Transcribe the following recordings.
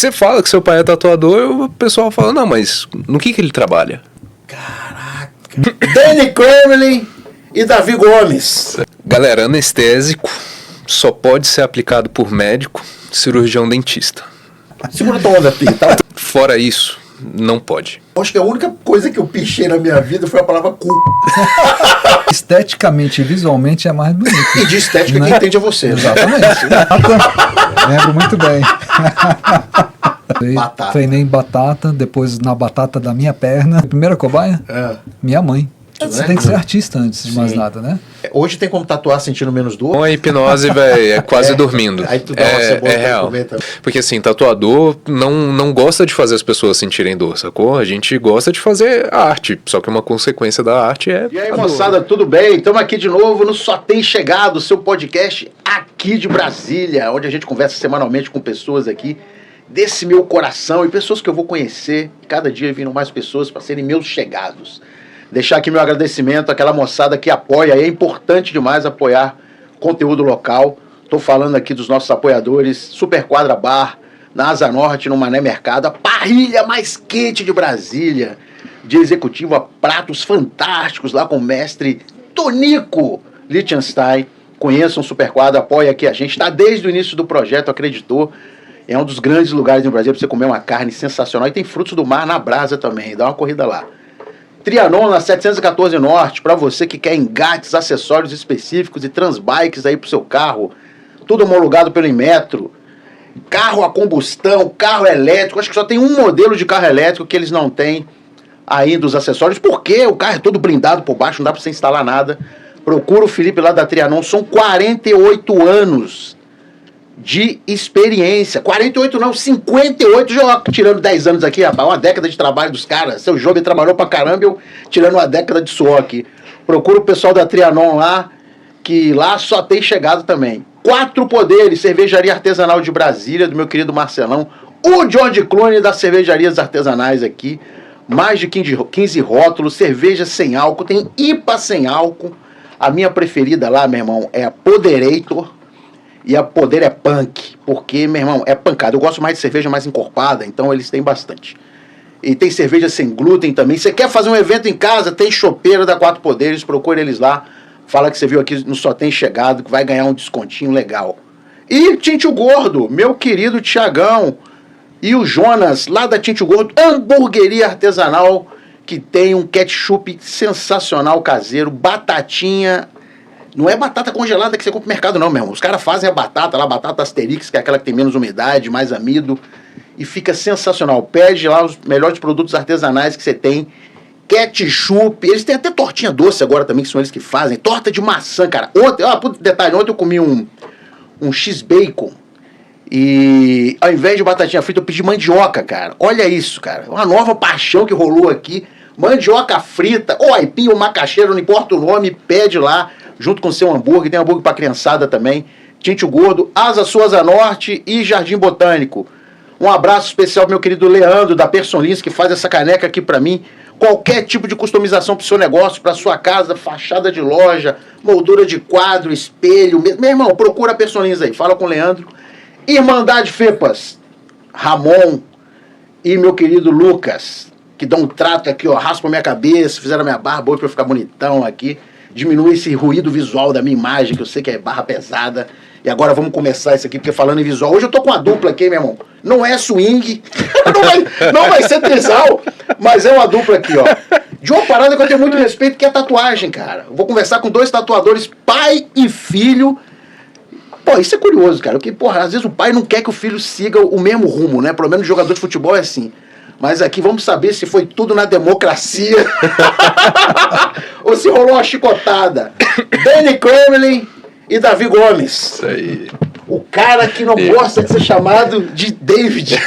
você fala que seu pai é tatuador, o pessoal fala, não, mas no que ele trabalha? Caraca. Danny Kremlin e Davi Gomes. Galera, anestésico só pode ser aplicado por médico, cirurgião dentista. Segura tua onda, Pi, tá? Fora isso, não pode. Acho que a única coisa que eu pichei na minha vida foi a palavra cu. Esteticamente e visualmente é mais bonito. E de estética Né? quem entende é você. Exatamente. Lembro muito bem. Batata. Treinei em batata, depois na batata da minha perna. Primeira cobaia? É. Minha mãe. Você tem que ser artista antes de mais nada, né? Hoje tem como tatuar sentindo menos dor? Com a hipnose, velho, é quase dormindo. Aí tu dá uma cebola é pra real. comer também. Porque assim, tatuador não gosta de fazer as pessoas sentirem dor, sacou? A gente gosta de fazer arte, só que uma consequência da arte é E aí, a moçada, dor. tudo bem? Estamos aqui de novo no Só Tem Chegado, seu podcast aqui de Brasília, onde a gente conversa semanalmente com pessoas aqui desse meu coração e pessoas que eu vou conhecer. Cada dia vindo mais pessoas para serem meus chegados. Deixar aqui meu agradecimento àquela moçada que apoia, é importante demais apoiar conteúdo local. Estou falando aqui dos nossos apoiadores, Super Quadra Bar, na Asa Norte, no Mané Mercado, a parrilha mais quente de Brasília, de executivo a pratos fantásticos, lá com o mestre Tonico Lichtenstein. Conheçam o Super Quadra, apoia aqui a gente, está desde o início do projeto, acreditou. É um dos grandes lugares no Brasil para você comer uma carne sensacional. E tem frutos do mar na brasa também, dá uma corrida lá. Trianon na 714 Norte, para você que quer engates, acessórios específicos e transbikes aí pro seu carro. Tudo homologado pelo Inmetro. Carro a combustão, carro elétrico. Acho que só tem um modelo de carro elétrico que eles não têm ainda os acessórios, porque o carro é todo blindado por baixo, não dá para você instalar nada. Procura o Felipe lá da Trianon, são 48 anos de experiência. 48 não, 58, já tirando 10 anos aqui, rapaz, uma década de trabalho dos caras. Seu jovem trabalhou pra caramba, eu tirando uma década de suor aqui. Procura o pessoal da Trianon lá, que lá só tem chegado também. Quatro Poderes, cervejaria artesanal de Brasília, do meu querido Marcelão. O George Clooney das cervejarias artesanais aqui. Mais de 15 rótulos, cerveja sem álcool, tem IPA sem álcool. A minha preferida lá, meu irmão, é a Poderator. E a Poder é punk, porque, meu irmão, é pancada. Eu gosto mais de cerveja mais encorpada, então eles têm bastante. E tem cerveja sem glúten também. Você quer fazer um evento em casa, tem chopeira da Quatro Poderes, procure eles lá. Fala que você viu aqui no Só Tem Chegado, que vai ganhar um descontinho legal. E Tinte o Gordo, meu querido Tiagão e o Jonas, lá da Tinte o Gordo, hamburgueria artesanal, que tem um ketchup sensacional caseiro, batatinha. Não é batata congelada que você compra no mercado, não, meu irmão. Os caras fazem a batata lá, batata Asterix, que é aquela que tem menos umidade, mais amido. E fica sensacional. Pede lá os melhores produtos artesanais que você tem. Ketchup. Eles têm até tortinha doce agora também, que são eles que fazem. Torta de maçã, cara. Ontem, detalhe, ontem eu comi um X-Bacon. E ao invés de batatinha frita, eu pedi mandioca, cara. Olha isso, cara. Uma nova paixão que rolou aqui. Mandioca frita, ou aipim, ou macaxeira, não importa o nome, pede lá. Junto com o seu hambúrguer, tem hambúrguer pra criançada também. Tinte o Gordo, Asa Suaza Norte e Jardim Botânico. Um abraço especial pro meu querido Leandro, da Personlins, que faz essa caneca aqui pra mim. Qualquer tipo de customização pro seu negócio, pra sua casa, fachada de loja, moldura de quadro, espelho. Meu irmão, procura a Personlins aí, fala com o Leandro. Irmandade Fepas, Ramon e meu querido Lucas, que dão um trato aqui, ó, raspam minha cabeça, fizeram a minha barba hoje pra eu ficar bonitão aqui. Diminui esse ruído visual da minha imagem, que eu sei que é barra pesada. E agora vamos começar isso aqui, porque falando em visual, hoje eu tô com uma dupla aqui, meu irmão. Não é swing, não vai ser trisal, mas é uma dupla aqui, ó. De uma parada que eu tenho muito respeito, que é tatuagem, cara. Eu vou conversar com dois tatuadores, pai e filho. Pô, isso é curioso, cara, porque, porra, às vezes o pai não quer que o filho siga o mesmo rumo, né? Pelo menos jogador de futebol é assim. Mas aqui vamos saber se foi tudo na democracia ou se rolou uma chicotada. Danny Kremlin e Davi Gomes. Isso aí. O cara que não gosta de ser chamado de David.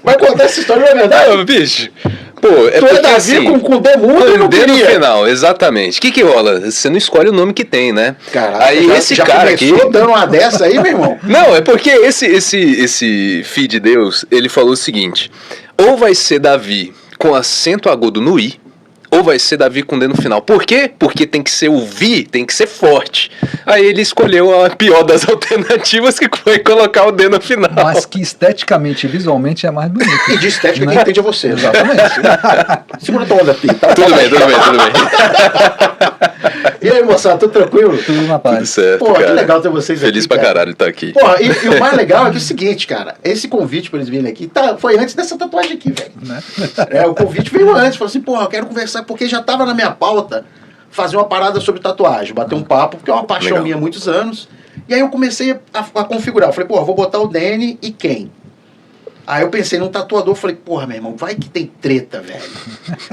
Vai contar essa história, não é verdade? Não, bicho. Pô, Tu é Davi assim, com D mudo e não D no queria. final, exatamente. O que rola? Você não escolhe o nome que tem, né? Caraca, aí esse cara aqui dando uma dessa aí, meu irmão? Não, é porque esse filho de Deus, ele falou o seguinte: ou vai ser Davi com acento agudo no I, ou vai ser Davi com D no final. Por quê? Porque tem que ser o Vi, tem que ser forte. Aí ele escolheu a pior das alternativas, que foi colocar o D no final. Mas que esteticamente e visualmente é mais bonito. E de estética Né? quem entende é você. Exatamente. Segura a tua onda, Pi. Tá? Tudo bem. E aí, moçada, tudo tranquilo? Tudo na Tudo paz. certo, Pô, que cara. legal ter vocês Feliz aqui, pra cara. caralho estar aqui. Porra, e o mais legal é que é o seguinte, cara. Esse convite pra eles virem aqui foi antes dessa tatuagem aqui, velho. Né? O convite veio antes. Falei assim, porra, eu quero conversar, porque já tava na minha pauta fazer uma parada sobre tatuagem, bater um papo, porque é uma paixão Legal. minha há muitos anos. E aí eu comecei a configurar. Eu falei, porra, vou botar o Dene e quem? Aí eu pensei num tatuador, falei, porra, meu irmão, vai que tem treta, velho.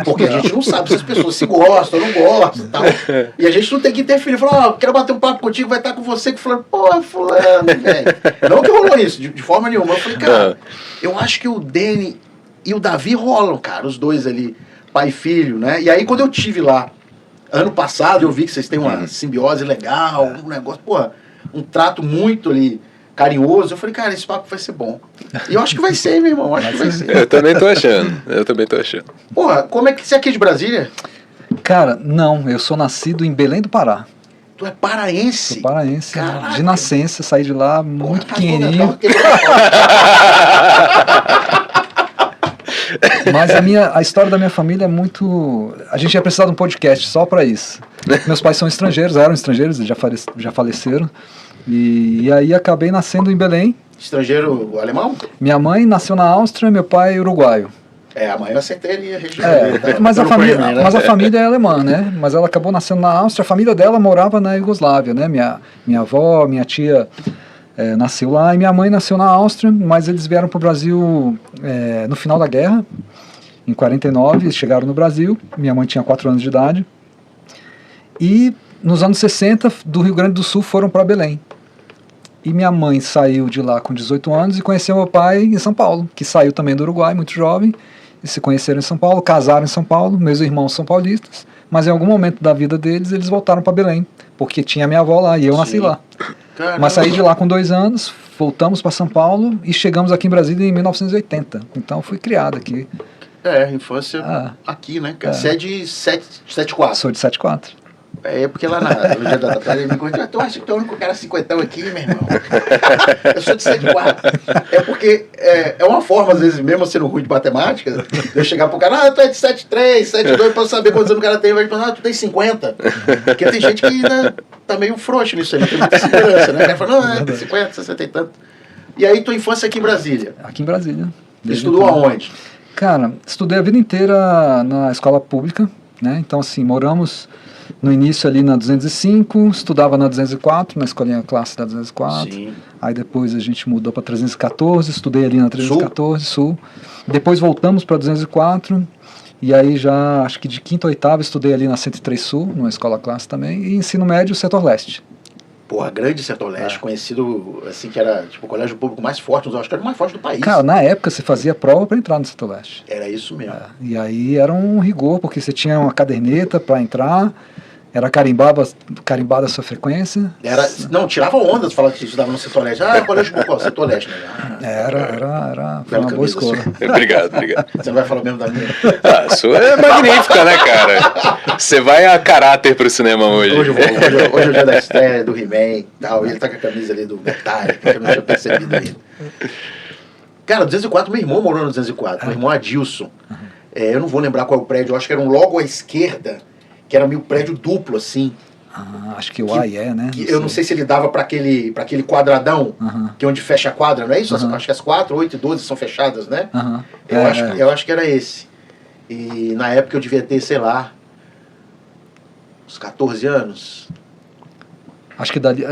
Porque a gente não sabe se as pessoas se gostam ou não gostam e tal. E a gente não tem que interferir. Falar, quero bater um papo contigo, vai estar com você. Que falou, porra, fulano, velho. Não que rolou isso, de forma nenhuma. Eu falei, cara, eu acho que o Dene e o Davi rolam, cara, os dois ali, pai e filho, né? E aí quando eu tive lá, ano passado, eu vi que vocês têm uma simbiose legal, um negócio, porra, um trato muito ali carinhoso. Eu falei, cara, esse papo vai ser bom. E eu acho que vai ser, meu irmão, acho que vai ser. Eu também tô achando. Porra, como é que você é aqui de Brasília? Cara, não, eu sou nascido em Belém do Pará. Tu é paraense? Sou paraense, Caraca. de nascença, saí de lá muito pequenininho. Mas a história da minha família é muito... A gente ia precisar de um podcast só para isso. Meus pais são estrangeiros, eram estrangeiros, já faleceram. E aí acabei nascendo em Belém. Estrangeiro alemão? Minha mãe nasceu na Áustria, meu pai é uruguaio. A mãe eu acertei ali a região. dele, tá? Mas a Né? família é alemã, né? Mas ela acabou nascendo na Áustria, a família dela morava na Iugoslávia, né? Minha avó, minha tia nasceu lá e minha mãe nasceu na Áustria, mas eles vieram para o Brasil no final da guerra, em 49, eles chegaram no Brasil, minha mãe tinha 4 anos de idade, e nos anos 60, do Rio Grande do Sul foram para Belém. E minha mãe saiu de lá com 18 anos e conheceu meu pai em São Paulo, que saiu também do Uruguai, muito jovem. Eles se conheceram em São Paulo, casaram em São Paulo, meus irmãos são paulistas, mas em algum momento da vida deles, eles voltaram para Belém, porque tinha minha avó lá e eu nasci lá. Caramba. Mas saí de lá com 2 anos, voltamos para São Paulo e chegamos aqui em Brasília em 1980. Então fui criado aqui. Infância aqui, né? Você é de 74. Sou de 74. Porque lá no dia da tatuagem ele me contou, tu acha que tu é o único cara 50 aqui, meu irmão? Eu sou de 74. Porque é uma forma, às vezes, mesmo sendo ruim de matemática, de eu chegar pro cara, tu é de 73, 72, pra eu saber quantos anos o cara tem, vai falar, tu tem 50. Porque tem gente que ainda tá meio frouxo nisso aí, não tem muita segurança, né? O cara fala, não, tem 50, 60 e tanto. E aí tua infância aqui em Brasília? Aqui em Brasília. Estudou aonde? Cara, estudei a vida inteira na escola pública, né? Então, assim, moramos no início ali na 205, estudava na 204, na escolinha classe da 204. Sim. Aí depois a gente mudou para 314, estudei ali na 314, Sul. Depois voltamos para 204, e aí já, acho que de quinta a oitava, estudei ali na 103 Sul, numa escola classe também, e ensino médio, setor leste. Porra, grande Setor Leste, conhecido assim, que era tipo o colégio público mais forte, eu acho que era o mais forte do país. Cara, na época você fazia prova para entrar no setor leste. Era isso mesmo. E aí era um rigor, porque você tinha uma caderneta para entrar, era carimbada a sua frequência. Não, tirava onda de falar que estudava no Setor Leste. Colégio público, Setor Leste. Né? Foi uma boa escola. Obrigado. Você não vai falar mesmo da minha? A sua é magnífica, né, cara? Você vai a caráter pro cinema hoje. Hoje é o dia da estreia do He-Man e tal, e ele tá com a camisa ali do Metallica, que eu não tinha percebido ainda. Cara, 204, meu irmão morou no 204, meu irmão Adilson. Eu não vou lembrar qual é o prédio, eu acho que era um logo à esquerda, que era meio prédio duplo, assim. Acho que o AIE, né? Eu não sei se ele dava para aquele quadradão, que é onde fecha a quadra, não é isso? Acho que as 4, 8 e 12 são fechadas, né? Eu acho que era esse. E na época eu devia ter, sei lá, uns 14 anos. Acho que dali,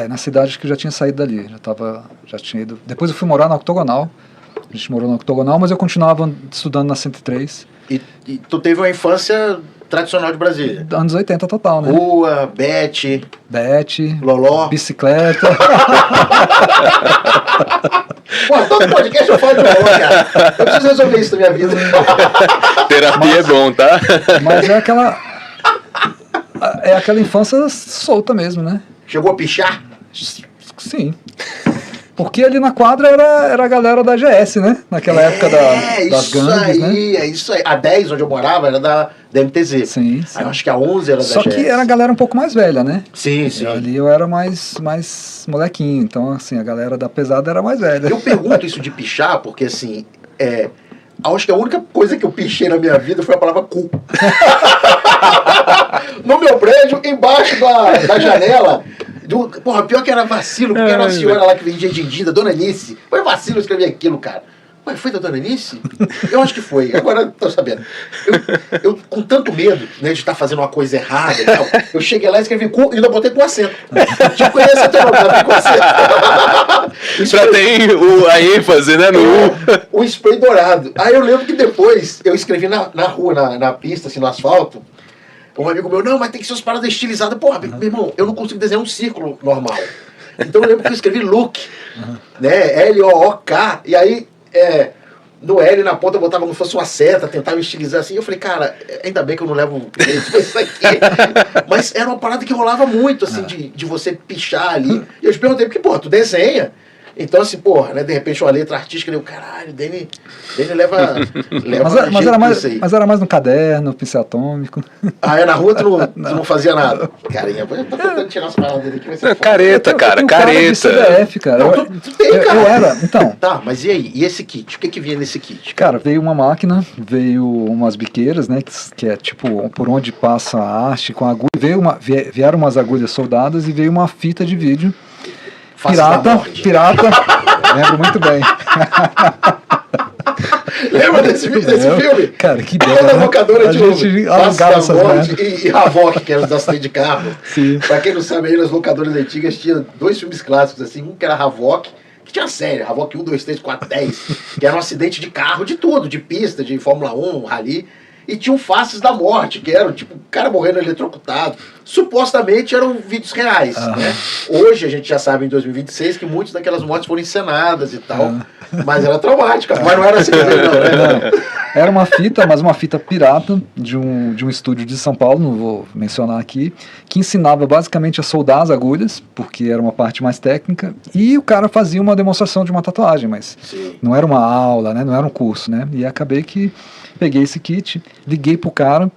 na cidade acho que eu já tinha saído dali, já tinha ido. Depois eu fui morar na Octogonal, a gente morou na Octogonal, mas eu continuava estudando na 103. E tu teve uma infância tradicional de Brasília? Anos 80 total, né? Rua, Bete, Loló. Bicicleta. Pô, todo podcast eu falo de Loló, cara. Eu preciso resolver isso na minha vida. Terapia é bom, tá? Mas é aquela infância solta mesmo, né? Chegou a pichar? Sim. Porque ali na quadra era a galera da GS, né? Naquela época das isso gangues, aí, né? é isso aí. A 10, onde eu morava, era da MTZ. Sim, sim. Aí eu acho que a 11 era da Só GS. que era a galera um pouco mais velha, né? Sim, sim. Ali eu era mais molequinho, então assim, a galera da pesada era mais velha. Eu pergunto isso de pichar, porque assim, acho que a única coisa que eu pichei na minha vida foi a palavra cu. No meu prédio, embaixo da janela. Porra, pior que era vacilo, porque era uma senhora lá que vendia din-din, da Dona Nice. Foi vacilo escrever aquilo, cara. Mas foi da Dona Nice? Eu acho que foi, agora tô sabendo. Eu com tanto medo, né, de estar fazendo uma coisa errada e tal, eu cheguei lá e escrevi cu e ainda botei com acento. Tipo, esse é teu nome, tá com acento. Pra ter a ênfase, né, no o spray dourado. Aí eu lembro que depois eu escrevi na rua, na pista, assim, no asfalto. Um amigo meu, não, mas tem que ser umas paradas estilizadas. Porra, meu irmão, eu não consigo desenhar um círculo normal. Então eu lembro que eu escrevi look, né, L-O-O-K, e aí no L na ponta eu botava como se fosse uma seta, tentava estilizar assim. Eu falei, cara, ainda bem que eu não levo isso aqui. Mas era uma parada que rolava muito, assim, de você pichar ali. E eu te perguntei, porque, pô, tu desenha. Então, assim, porra, né, de repente uma letra artística, eu, caralho, Dani leva mas era mais no caderno, pincel atômico. Ah, na rua tu não fazia nada. Carinha, eu tô tentando tirar as palavras dele aqui. Vai ser careta, cara, careta. CDF, cara. Não, tu tem, cara. Eu era, então. Tá, mas e aí? E esse kit? O que vinha nesse kit? Cara, veio uma máquina, veio umas biqueiras, né, que é tipo por onde passa a haste com a agulha. Vieram umas agulhas soldadas e veio uma fita de vídeo. Pirata, lembro muito bem. Lembra desse filme? Cara, que ideia, né? Locadora a gente alugava essas e Havok, que era do acidente de carro. Sim. Pra quem não sabe, aí nas locadoras antigas tinha 2 filmes clássicos, assim, um que era Havok, que tinha série, Havok 1, 2, 3, 4, 10, que era um acidente de carro, de tudo, de pista, de Fórmula 1, rally. E tinha um Faces da Morte, que era tipo, o cara morrendo eletrocutado. Supostamente eram vídeos reais, né? Hoje a gente já sabe, em 2026, que muitas daquelas mortes foram encenadas e tal. Mas era traumática. Mas não era assim, não, né? Não. Era uma fita, mas uma fita pirata de um estúdio de São Paulo, não vou mencionar aqui, que ensinava basicamente a soldar as agulhas, porque era uma parte mais técnica, e o cara fazia uma demonstração de uma tatuagem, mas não era uma aula, né? Não era um curso, né? E acabei que peguei esse kit, liguei pro cara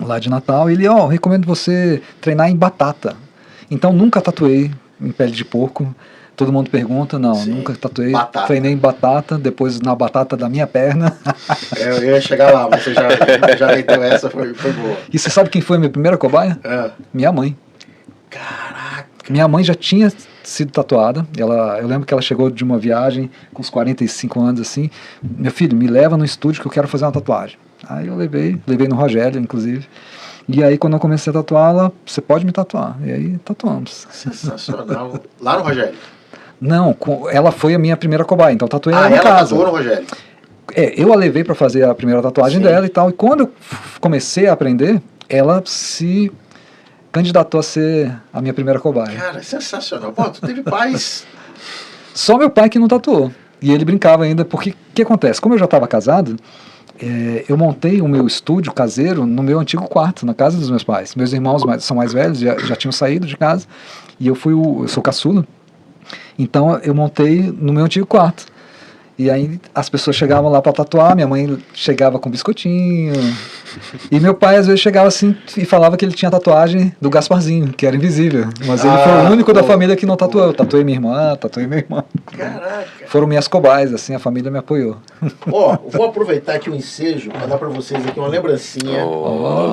lá de Natal, e ele, recomendo você treinar em batata. Então nunca tatuei em pele de porco. Todo mundo pergunta, nunca tatuei. Batata. Treinei em batata, depois na batata da minha perna. Eu ia chegar lá, mas você já meteu essa, foi boa. E você sabe quem foi a minha primeira cobaia? Minha mãe. Caraca. Minha mãe já tinha sido tatuada. Eu lembro que ela chegou de uma viagem com uns 45 anos assim. Meu filho, me leva no estúdio que eu quero fazer uma tatuagem. Aí eu levei no Rogério, inclusive. E aí quando eu comecei a tatuá-la, você pode me tatuar. E aí tatuamos. Sensacional. Lá no Rogério? Não, ela foi a minha primeira cobaia, então eu tatuei ela em casa. Ela tatuou no Rogério? Eu a levei para fazer a primeira tatuagem dela e tal. E quando eu comecei a aprender, ela se candidatou a ser a minha primeira cobaia. Cara, sensacional. Pô, tu teve pais... Só meu pai que não tatuou. E ele brincava ainda, porque o que acontece? Como eu já estava casado, eu montei o meu estúdio caseiro no meu antigo quarto, na casa dos meus pais. Meus irmãos são mais velhos, já tinham saído de casa, e eu sou caçula. Então eu montei no meu antigo quarto. E aí as pessoas chegavam lá para tatuar, minha mãe chegava com biscoitinho. E meu pai às vezes chegava assim e falava que ele tinha tatuagem do Gasparzinho, que era invisível. Mas ele foi o único da família que não tatuou. Eu tatuei minha irmã, tatuei meu irmão. Caraca. Foram minhas cobaias, assim, a família me apoiou. Vou aproveitar aqui o ensejo para dar para vocês aqui uma lembrancinha.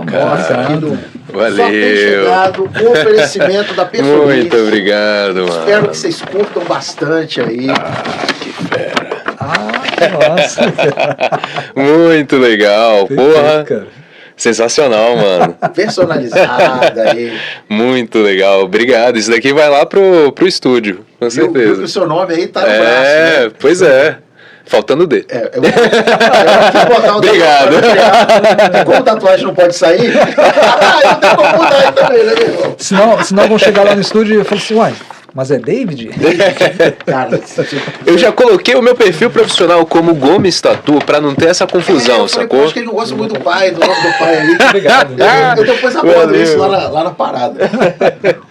Cara. Aqui do Valeu. Só tem chegado com oferecimento da pessoa. Muito obrigado, mano. Espero que vocês curtam bastante aí. Que fera. Nossa. Muito legal. Porra. Cara. Sensacional, mano. Personalizada aí. Muito legal. Obrigado. Isso daqui vai lá pro estúdio, com certeza. Viu que o seu nome aí tá no braço, né? Pois é. Faltando o D. Eu vou botar o Obrigado. Como tatuagem não pode sair, eu tenho como mudar aí também, né, meu irmão? Senão vão chegar lá no estúdio e eu falo assim, uai, mas é David? Cara, eu já coloquei o meu perfil profissional como Gomes Tatu pra não ter essa confusão, eu falei, sacou? Acho que ele não gosta muito do pai, do nome do pai ali. Obrigado. Eu depois abordo isso lá na parada.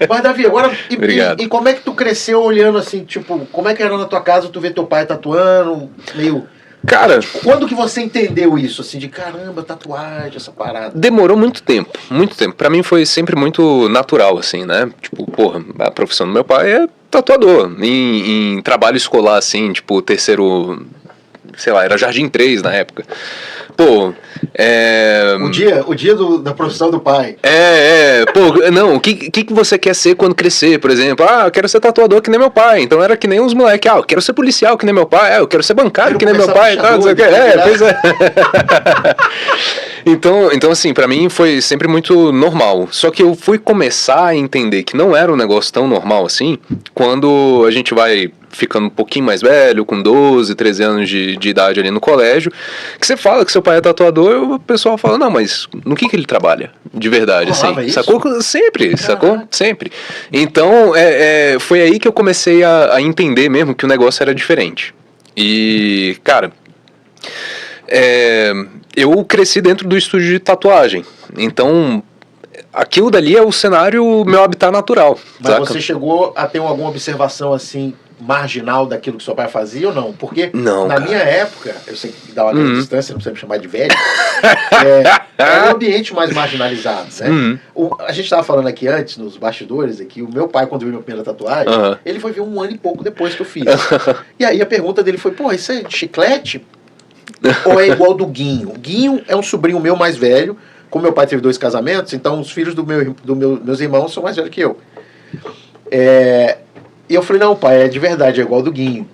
Mas, Davi, agora, Obrigado. e como é que tu cresceu olhando assim, tipo, como é que era na tua casa tu vê teu pai tatuando, meio... Cara, Quando que você entendeu isso, assim, de caramba, tatuagem, essa parada? demorou muito tempo, muito tempo. Pra mim foi sempre muito natural, assim, né? Tipo, porra, a profissão do meu pai é tatuador. Em trabalho escolar, assim, tipo, terceiro, sei lá, era Jardim 3 na época. Pô, O dia da profissão do pai. Pô, não, o que você quer ser quando crescer, por exemplo? Ah, eu quero ser tatuador que nem meu pai. Então era que nem os moleques, eu quero ser policial que nem meu pai, eu quero ser bancário que nem meu pai, tá, não sei o que. Pois é. Então, assim, pra mim foi sempre muito normal. Só que eu fui começar a entender que não era um negócio tão normal assim, quando a gente vai ficando um pouquinho mais velho, com 12, 13 anos de idade ali no colégio, que você fala que seu pai é tatuador, e o pessoal fala, não, mas no que ele trabalha? De verdade, assim. Isso? Sacou? Sempre, sacou? Sempre. Então, foi aí que eu comecei a entender mesmo que o negócio era diferente. E, cara, eu cresci dentro do estúdio de tatuagem. Então, aquilo dali é o cenário, meu habitat natural. Mas saca? você chegou a ter alguma observação, assim, marginal daquilo que seu pai fazia ou não? Porque Não, na cara. minha época, eu sei que dá uma grande distância, não precisa me chamar de velho, era um ambiente mais marginalizado, né? A gente estava falando aqui antes, nos bastidores, aqui, o meu pai, quando viu minha primeira tatuagem, ele foi ver 1 ano e pouco depois que eu fiz. E aí a pergunta dele foi, pô, isso é de chiclete? Ou é igual do Guinho? O Guinho é um sobrinho meu mais velho, como meu pai teve 2 casamentos, então os filhos meus irmãos são mais velhos que eu. E eu falei, não, pai, é de verdade, é igual ao do Guinho.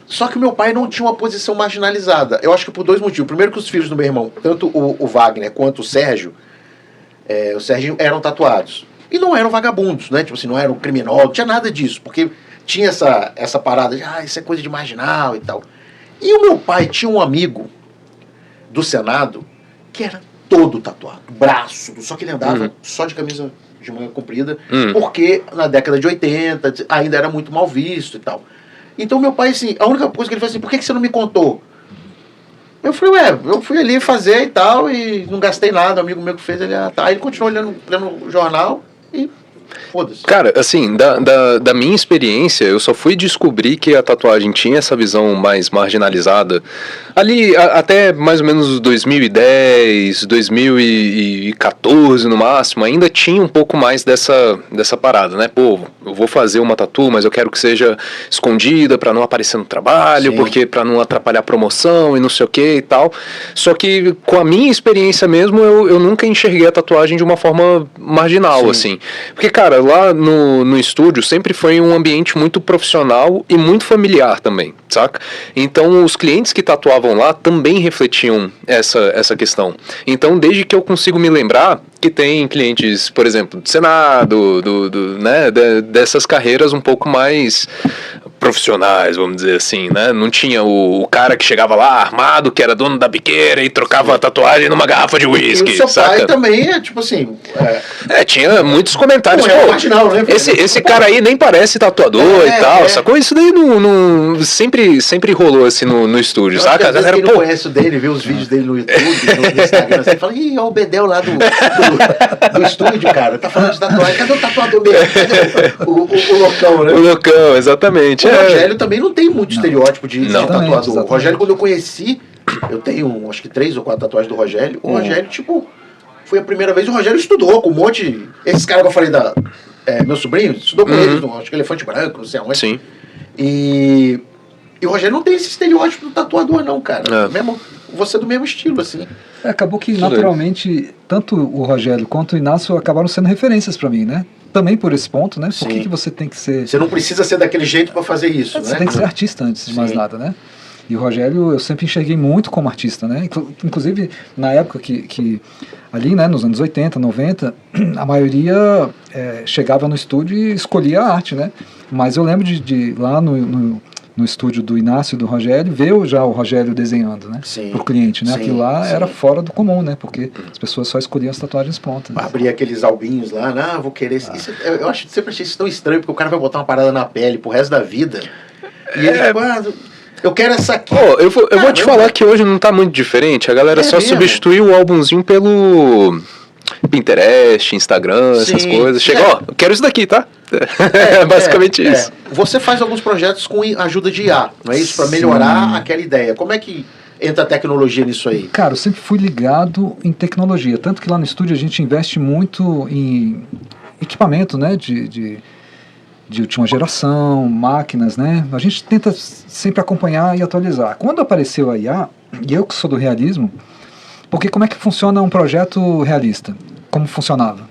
Só que o meu pai não tinha uma posição marginalizada. Eu acho que por 2 motivos. Primeiro que os filhos do meu irmão, tanto o Wagner quanto o Sérgio eram tatuados. E não eram vagabundos, né? Tipo assim, não eram criminosos, não tinha nada disso. Porque tinha essa parada de, isso é coisa de marginal e tal. E o meu pai tinha um amigo do Senado que era todo tatuado, braço, só que ele andava só de camisa de manga comprida, porque na década de 80 ainda era muito mal visto e tal. Então meu pai, assim, a única coisa que ele falou assim, por que você não me contou? Eu falei, eu fui ali fazer e tal, e não gastei nada, um amigo meu que fez, aí ele continuou lendo o jornal e foda-se. Cara, assim, da minha experiência, eu só fui descobrir que a tatuagem tinha essa visão mais marginalizada ali até mais ou menos 2010, 2014 no máximo, ainda tinha um pouco mais dessa parada, né? Pô, eu vou fazer uma tatu, mas eu quero que seja escondida pra não aparecer no trabalho, porque pra não atrapalhar a promoção e não sei o que e tal. Só que com a minha experiência mesmo, eu nunca enxerguei a tatuagem de uma forma marginal, assim. Porque, cara, lá no estúdio sempre foi um ambiente muito profissional e muito familiar também, saca? Então os clientes que tatuavam lá também refletiam essa questão. Então desde que eu consigo me lembrar que tem clientes, por exemplo, do Senado, né, dessas carreiras um pouco mais profissionais, vamos dizer assim, né? Não tinha o cara que chegava lá armado, que era dono da biqueira e trocava a tatuagem numa garrafa de uísque, E o seu saca? pai também tipo assim... tinha muitos comentários. Pô, marginal, né? Esse cara aí nem parece tatuador e tal, sacou? Isso daí sempre rolou assim no estúdio, saca? Às vezes quem não conhece o dele, vê os vídeos dele no YouTube, no Instagram, você fala, olha o Bedel lá do estúdio, cara, tá falando de tatuagem, cadê o tatuador mesmo? Cadê o loucão, né? O loucão, exatamente. O Rogério também não tem muito estereótipo de tatuador. Exatamente. O Rogério, quando eu conheci, eu tenho acho que 3 ou 4 tatuagens do Rogério. O Rogério, tipo, foi a primeira vez. O Rogério estudou com um monte. Esses caras que eu falei meu sobrinho, estudou com eles, acho que Elefante Branco, não sei aonde. Sim. E o Rogério não tem esse estereótipo do tatuador, não, cara. Mesmo, você é do mesmo estilo, assim. Acabou que, naturalmente, tanto o Rogério quanto o Inácio acabaram sendo referências pra mim, né? Também por esse ponto, né? Por que você tem que ser... Você não precisa ser daquele jeito pra fazer isso, Você né? tem que ser artista antes de mais nada, né? E o Rogério eu sempre enxerguei muito como artista, né? Inclusive, na época que ali, né, nos anos 80, 90, a maioria chegava no estúdio e escolhia a arte, né? Mas eu lembro de lá no estúdio do Inácio e do Rogério, ver já o Rogério desenhando, né? Pro cliente, né? Aquilo lá era fora do comum, né? Porque as pessoas só escolhiam as tatuagens prontas. Abrir aqueles albinhos lá, vou querer... Isso, eu sempre achei isso tão estranho, porque o cara vai botar uma parada na pele pro resto da vida, e ele, eu quero essa aqui. Eu vou te falar que hoje não tá muito diferente, a galera só mesmo? substituiu o álbumzinho pelo... Pinterest, Instagram, essas Sim, coisas. Chega, ó, eu quero isso daqui, tá? É basicamente isso. Você faz alguns projetos com ajuda de IA, não é isso? Para melhorar aquela ideia. Como é que entra a tecnologia nisso aí? Cara, eu sempre fui ligado em tecnologia, tanto que lá no estúdio a gente investe muito em equipamento, né, de última geração, máquinas, né? A gente tenta sempre acompanhar e atualizar. Quando apareceu a IA, e eu que sou do realismo, porque como é que funciona um projeto realista? Como funcionava?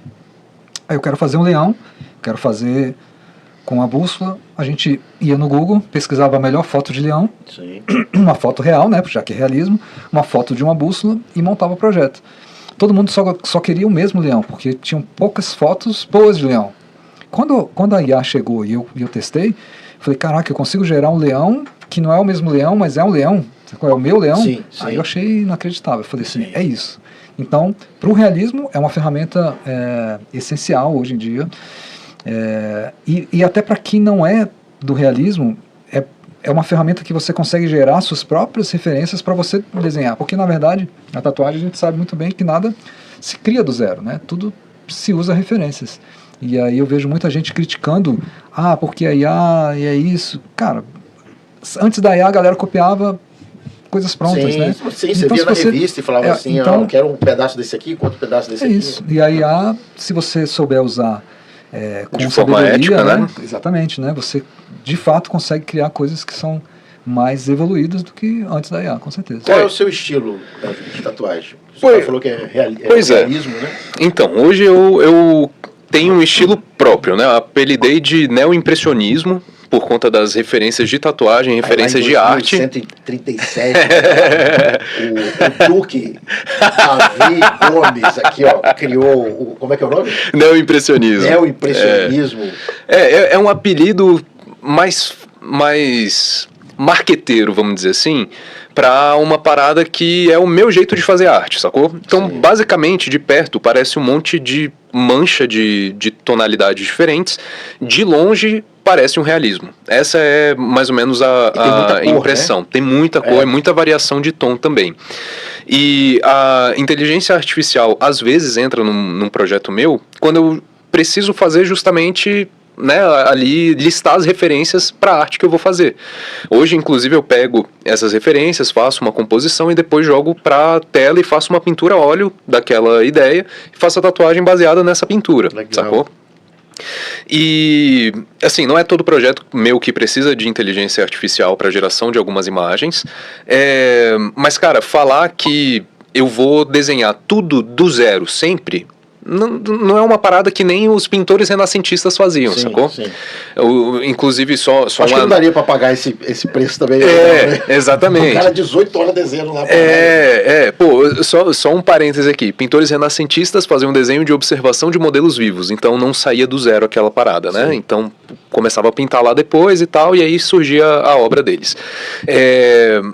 Aí eu quero fazer um leão, quero fazer com a bússola, a gente ia no Google, pesquisava a melhor foto de leão, Sim. uma foto real, né, já que é realismo, uma foto de uma bússola e montava o projeto. Todo mundo só queria o mesmo leão, porque tinham poucas fotos boas de leão. Quando a IA chegou e eu testei, falei, caraca, eu consigo gerar um leão que não é o mesmo leão, mas é um leão. É o meu leão? Sim, sim. Aí eu achei inacreditável. Eu falei assim, Sim. é isso. Então, para o realismo, é uma ferramenta essencial hoje em dia. E até para quem não é do realismo, é uma ferramenta que você consegue gerar suas próprias referências para você desenhar. Porque, na verdade, na tatuagem a gente sabe muito bem que nada se cria do zero, né? Tudo se usa referências. E aí eu vejo muita gente criticando, porque a IA é isso. Cara, antes da IA a galera copiava coisas prontas, Sim, né? sim, você Então, via se na você- revista e falava assim, então- eu quero um pedaço desse aqui, quanto pedaço desse É aqui. isso. E a IA, se você souber usar com De forma sabedoria, ética, né? Exatamente, né? Você de fato consegue criar coisas que são mais evoluídas do que antes da IA, com certeza. Qual é o seu estilo de tatuagem? Você Pois- falou que é pois é. realismo, né? Então, hoje eu tenho um estilo próprio, né? Apelidei de neo-impressionismo por conta das referências de tatuagem, referências de arte. 137, o Duque Davi Gomes aqui, ó, criou o, como é que é o nome? Neo-impressionismo. Neo-impressionismo. É um apelido mais marqueteiro, vamos dizer assim, para uma parada que é o meu jeito de fazer arte, sacou? Então, Sim. basicamente, de perto, parece um monte de mancha de tonalidades diferentes. De longe, parece um realismo. Essa é mais ou menos E tem muita a cor, impressão. né? Tem muita cor e muita variação de tom também. E a inteligência artificial, às vezes, entra num projeto meu, quando eu preciso fazer justamente, né, ali listar as referências para a arte que eu vou fazer. Hoje, inclusive, eu pego essas referências, faço uma composição e depois jogo para tela e faço uma pintura a óleo daquela ideia e faço a tatuagem baseada nessa pintura, Legal. sacou? E, assim, não é todo projeto meu que precisa de inteligência artificial para geração de algumas imagens, mas, cara, falar que eu vou desenhar tudo do zero sempre, não é uma parada que nem os pintores renascentistas faziam, Sim, sacou? sim. Inclusive, só Acho que não daria pra pagar esse preço também. exatamente. O cara 18 horas desenhando lá. Só um parêntese aqui. Pintores renascentistas faziam um desenho de observação de modelos vivos, então não saía do zero aquela parada, né? Sim. Então começava a pintar lá depois e tal, e aí surgia a obra deles.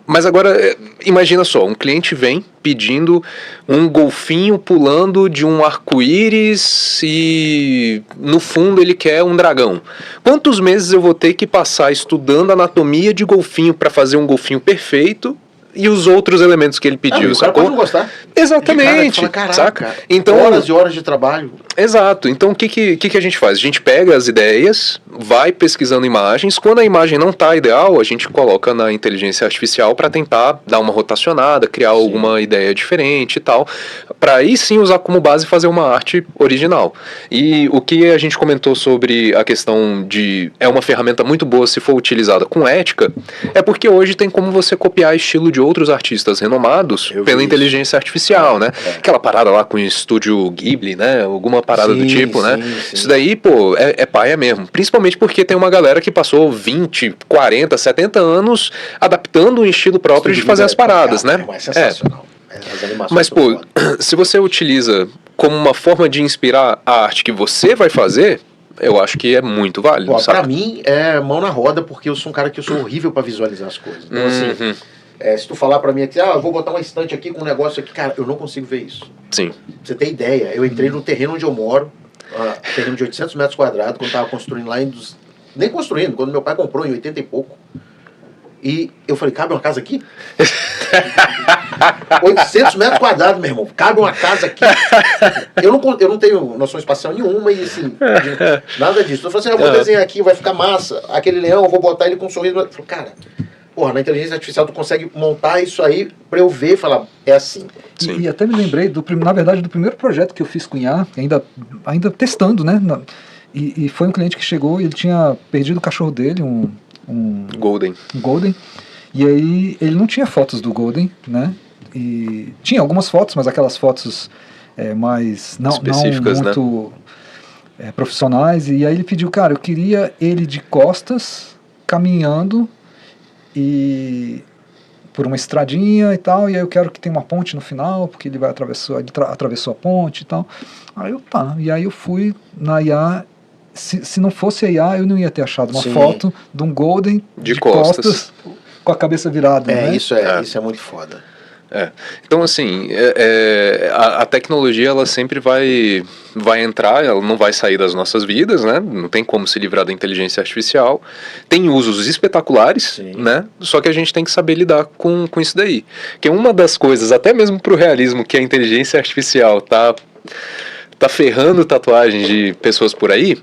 Mas agora, imagina só, um cliente vem pedindo um golfinho pulando de um arco-íris e no fundo ele quer um dragão. Quantos meses eu vou ter que passar estudando anatomia de golfinho para fazer um golfinho perfeito e os outros elementos que ele pediu, o cara sacou? pode não gostar. Exatamente, Fala, caraca, saca? Então, horas e horas de trabalho. exato. Então, o que a gente faz? A gente pega as ideias, vai pesquisando imagens. Quando a imagem não está ideal, a gente coloca na inteligência artificial para tentar dar uma rotacionada, criar alguma ideia diferente e tal, para aí sim usar como base e fazer uma arte original. E o que a gente comentou sobre a questão de é uma ferramenta muito boa se for utilizada com ética, é porque hoje tem como você copiar estilo de outros artistas renomados Eu vi pela isso. inteligência artificial, né? Aquela parada lá com o estúdio Ghibli, né? Alguma parada do Sim, tipo, né? sim. Isso daí, pô, é paia mesmo. Principalmente porque tem uma galera que passou 20, 40, 70 anos adaptando um estilo próprio de fazer as paradas, né? É sensacional. As animações Mas, são pô, foda. se você utiliza como uma forma de inspirar a arte que você vai fazer, eu acho que é muito válido, Pô, sabe? pra mim é mão na roda, porque eu sou um cara que eu sou horrível pra visualizar as coisas. Então, assim, se tu falar pra mim aqui, eu vou botar uma estante aqui com um negócio aqui, cara, eu não consigo ver isso. Sim. Pra você ter ideia, eu entrei no terreno onde eu moro, terreno de 800 metros quadrados, quando eu tava construindo lá nem construindo, quando meu pai comprou em 80 e pouco. E eu falei, cabe uma casa aqui? 800 metros quadrados, meu irmão. Cabe uma casa aqui. Eu não tenho noção espacial nenhuma e assim, nada disso. Eu falei assim, eu vou desenhar aqui, vai ficar massa. Aquele leão, eu vou botar ele com um sorriso. Eu falei, cara, porra, na inteligência artificial tu consegue montar isso aí pra eu ver e falar, é assim. E até me lembrei, na verdade, do primeiro projeto que eu fiz com IA, ainda testando, né? E foi um cliente que chegou e ele tinha perdido o cachorro dele, um Golden. E aí ele não tinha fotos do Golden, né? E tinha algumas fotos, mas aquelas fotos mais não muito profissionais. E aí ele pediu, cara, eu queria ele de costas, caminhando e por uma estradinha e tal, e aí eu quero que tenha uma ponte no final, porque ele atravessou a ponte e tal. Aí e aí eu fui na IA. Se não fosse a IA, eu não ia ter achado uma foto de um Golden de costas com a cabeça virada. Né? Isso é muito foda. Então, assim, a tecnologia, ela sempre vai entrar, ela não vai sair das nossas vidas, né? Não tem como se livrar da inteligência artificial. Tem usos espetaculares, né? Só que a gente tem que saber lidar com isso daí. Que uma das coisas, até mesmo pro realismo, que a inteligência artificial tá ferrando tatuagens de pessoas por aí,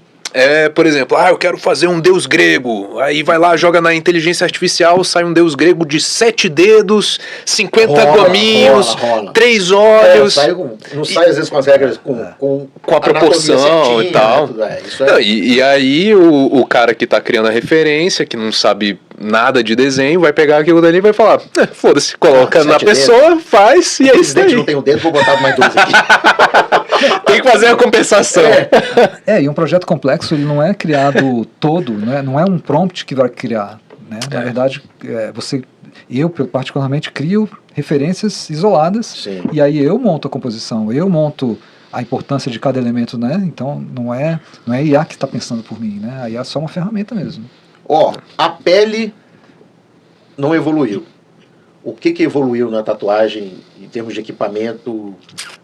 por exemplo, eu quero fazer um deus grego, aí vai lá, joga na inteligência artificial, sai um deus grego de 7 dedos, 50 gominhos, 3 olhos. Não sai às vezes com as regras, com a proporção e tal. E aí o cara que tá criando a referência, que não sabe nada de desenho, vai pegar aquilo dali e vai falar, foda-se, coloca na pessoa, faz, e é isso aí. Não tem um dedo, vou botar mais 2 aqui. Tem que fazer a compensação. E um projeto complexo, ele não é criado todo, né? Não é um prompt que vai criar, né? Na verdade, eu particularmente crio referências isoladas, e aí eu monto a composição, eu monto a importância de cada elemento, né? Então não é a IA que está pensando por mim, né? A IA é só uma ferramenta mesmo. A pele não evoluiu. O que evoluiu na tatuagem em termos de equipamento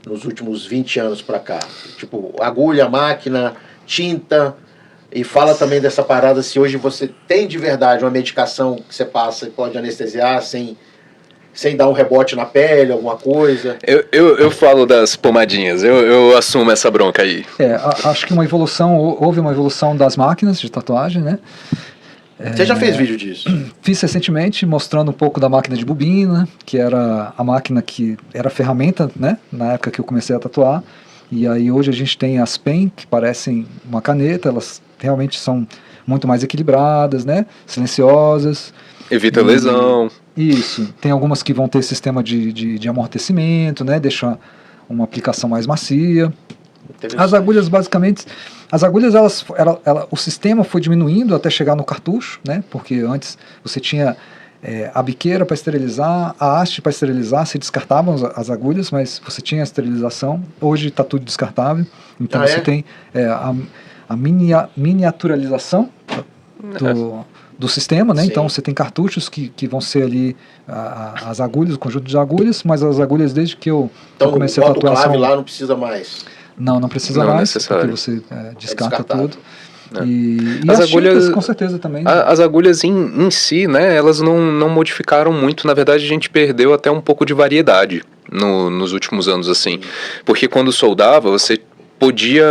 nos últimos 20 anos para cá? Tipo, agulha, máquina, tinta. E fala também dessa parada, se hoje você tem de verdade uma medicação que você passa e pode anestesiar sem dar um rebote na pele, alguma coisa. Eu falo das pomadinhas, eu assumo essa bronca aí. Acho que houve uma evolução das máquinas de tatuagem, né? Você já fez vídeo disso? Fiz recentemente, mostrando um pouco da máquina de bobina, que era a máquina que era a ferramenta, né, na época que eu comecei a tatuar. E aí hoje a gente tem as pen, que parecem uma caneta, elas realmente são muito mais equilibradas, né, silenciosas. Evita lesão. Isso, tem algumas que vão ter sistema de amortecimento, né, deixa uma aplicação mais macia. As agulhas, basicamente, o sistema foi diminuindo até chegar no cartucho, né? Porque antes você tinha a biqueira para esterilizar, a haste para esterilizar, se descartavam as agulhas, mas você tinha a esterilização. Hoje está tudo descartável, então você tem a miniaturalização do sistema, né? Então você tem cartuchos que vão ser ali as agulhas, o conjunto de agulhas, mas as agulhas desde que eu comecei a tatuar. Então o lá não precisa mais. Não precisa mais, porque você descarta tudo. E as agulhas, tintas, com certeza, também. As agulhas em si, né, elas não modificaram muito. Na verdade, a gente perdeu até um pouco de variedade nos últimos anos, assim. Porque quando soldava, você podia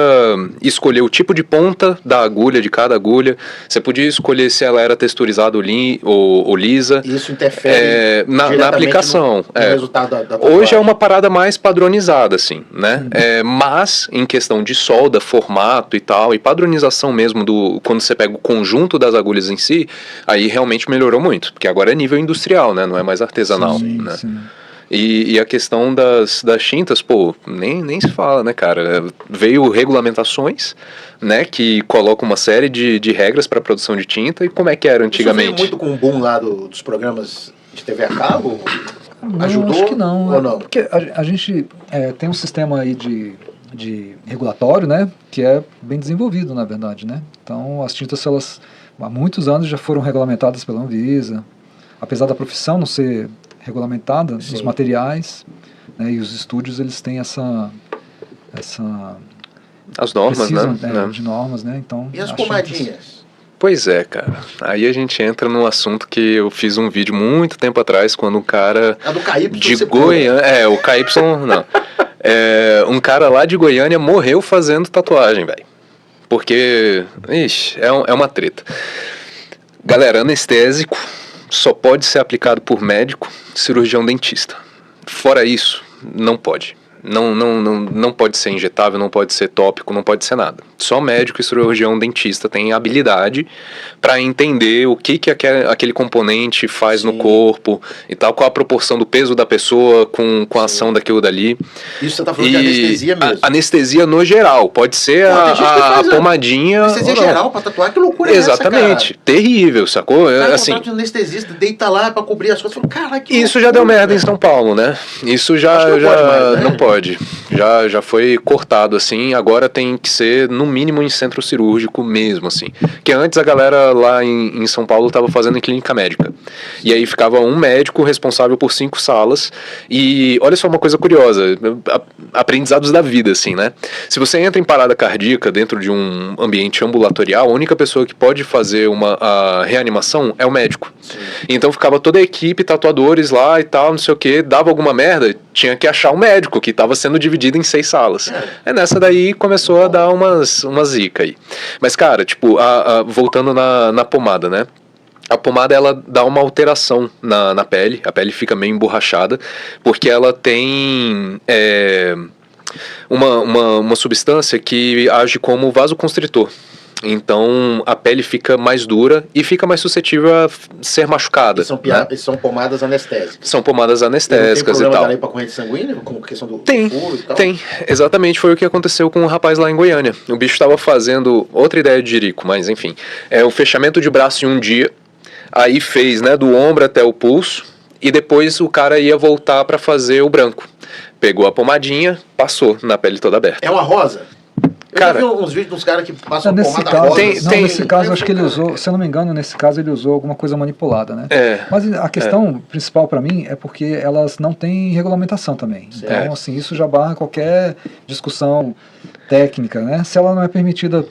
escolher o tipo de ponta da agulha, de cada agulha. Você podia escolher se ela era texturizada ou lisa. Isso interfere na aplicação. No resultado da tatuagem. Hoje é uma parada mais padronizada, assim, né? Mas, em questão de solda, formato e tal, e padronização mesmo, quando você pega o conjunto das agulhas em si, aí realmente melhorou muito. Porque agora é nível industrial, né? Não é mais artesanal, né? Sim. E a questão das tintas, nem se fala, né, cara? Veio regulamentações, né, que colocam uma série de regras para a produção de tinta. E como é que era antigamente? Isso veio muito com o boom lá dos programas de TV a cabo? Ajudou? Acho que não. Ou não? Porque a gente tem um sistema aí de regulatório, né, que é bem desenvolvido, na verdade, né? Então, as tintas, elas, há muitos anos já foram regulamentadas pela Anvisa. Apesar da profissão não ser regulamentada, os materiais, né, e os estúdios, eles têm as normas, precisam, né? de normas, né? Então, e as pomadinhas? Pois é, cara. Aí a gente entra num assunto que eu fiz um vídeo muito tempo atrás, quando um cara A do KY de você Goiânia... o KY não. Um cara lá de Goiânia morreu fazendo tatuagem, velho. Porque, ixi, é uma treta. Galera, anestésico só pode ser aplicado por médico, cirurgião dentista. Fora isso, não pode. Não pode ser injetável, não pode ser tópico, não pode ser nada. Só médico e cirurgião dentista têm habilidade para entender o que aquele componente faz no corpo e tal, qual a proporção do peso da pessoa com a ação daquilo dali. Isso você tá falando de anestesia mesmo. Anestesia no geral, pode ser a pomadinha. Anestesia geral pra tatuar, que loucura Exatamente, é essa, terrível, sacou? cara, assim, de anestesista, deita lá pra cobrir as coisas. Cara, que isso loucura, já deu merda velho. em São Paulo, né? Isso já Acho que não pode mais, né? não pode. Já foi cortado, assim, agora tem que ser, no mínimo, em centro cirúrgico mesmo, assim. Que antes a galera lá em São Paulo estava fazendo em clínica médica. E aí ficava um médico responsável por 5 salas. E olha só uma coisa curiosa, aprendizados da vida, assim, né? Se você entra em parada cardíaca dentro de um ambiente ambulatorial, a única pessoa que pode fazer a reanimação é o médico. Sim. Então ficava toda a equipe, tatuadores lá e tal, não sei o que, dava alguma merda, tinha que achar um médico, que estava sendo dividido em 6 salas. Nessa daí começou a dar umas zica aí. Mas, cara, tipo, voltando na pomada, né? A pomada, ela dá uma alteração na pele, a pele fica meio emborrachada, porque ela tem uma substância que age como vasoconstritor. Então a pele fica mais dura e fica mais suscetível a ser machucada. E são pomadas anestésicas. São pomadas anestésicas e tem problema tal. também pra corrente sanguínea, com questão do furo e tal? Tem. Exatamente, foi o que aconteceu com um rapaz lá em Goiânia. O bicho estava fazendo outra ideia de jirico, mas enfim. O fechamento de braço em um dia, aí fez, né, do ombro até o pulso, e depois o cara ia voltar para fazer o branco. Pegou a pomadinha, passou na pele toda aberta. É uma rosa? Eu Cara, já vi uns vídeos de uns caras que passam nesse pomada caso, rosa. nesse caso, acho que ele usou, se eu não me engano, nesse caso ele usou alguma coisa manipulada, né? Mas a questão principal para mim é porque elas não têm regulamentação também. Então, assim, isso já barra qualquer discussão técnica, né? Se ela não é permitida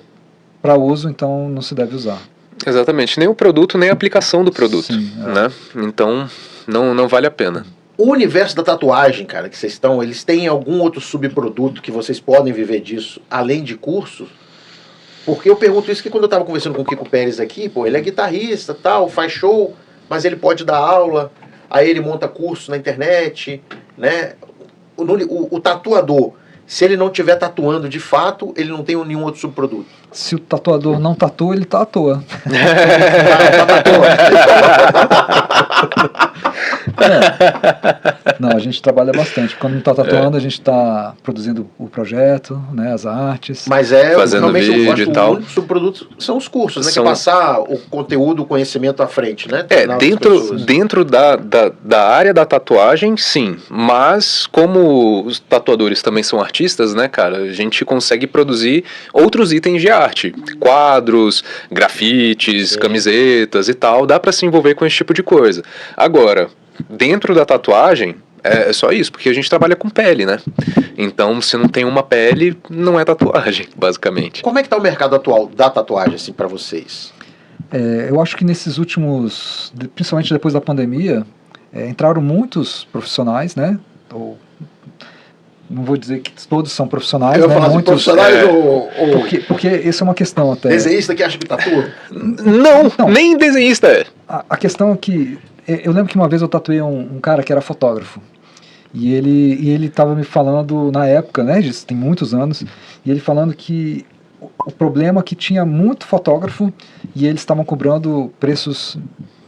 para uso, então não se deve usar. Exatamente, nem o produto, nem a aplicação do produto. Sim, né? Então, não vale a pena. O universo da tatuagem, cara, que vocês estão, eles têm algum outro subproduto que vocês podem viver disso, além de cursos? Porque eu pergunto isso que quando eu estava conversando com o Kiko Pérez aqui, pô, ele é guitarrista, tal, faz show, mas ele pode dar aula, aí ele monta curso na internet, né? O tatuador, se ele não estiver tatuando de fato, ele não tem nenhum outro subproduto. Se o tatuador não tatua, ele tá à toa. Não, a gente trabalha bastante. Quando não está tatuando, a gente está produzindo o projeto, né, as artes. Mas fazendo vídeo e tal. O único subproduto são os cursos, né? Que é passar o conteúdo, o conhecimento à frente, né? Dentro da área da tatuagem, sim. Mas como os tatuadores também são artistas, né, cara, a gente consegue produzir outros itens de arte. Quadros, grafites, camisetas e tal. Dá para se envolver com esse tipo de coisa. Agora, dentro da tatuagem, é só isso, porque a gente trabalha com pele, né? Então, se não tem uma pele, não é tatuagem, basicamente. Como é que tá o mercado atual da tatuagem, assim, para vocês? Eu acho que nesses últimos, principalmente depois da pandemia, entraram muitos profissionais, né? Não vou dizer que todos são profissionais, eu né? Falar Muitos, profissionais ou... Porque essa é uma questão até. Desenhista que acha que tatua? Não, nem desenhista é. A questão é que eu lembro que uma vez eu tatuei um cara que era fotógrafo. E ele estava me falando na época, né? Isso tem muitos anos. E ele falando que o problema é que tinha muito fotógrafo e eles estavam cobrando preços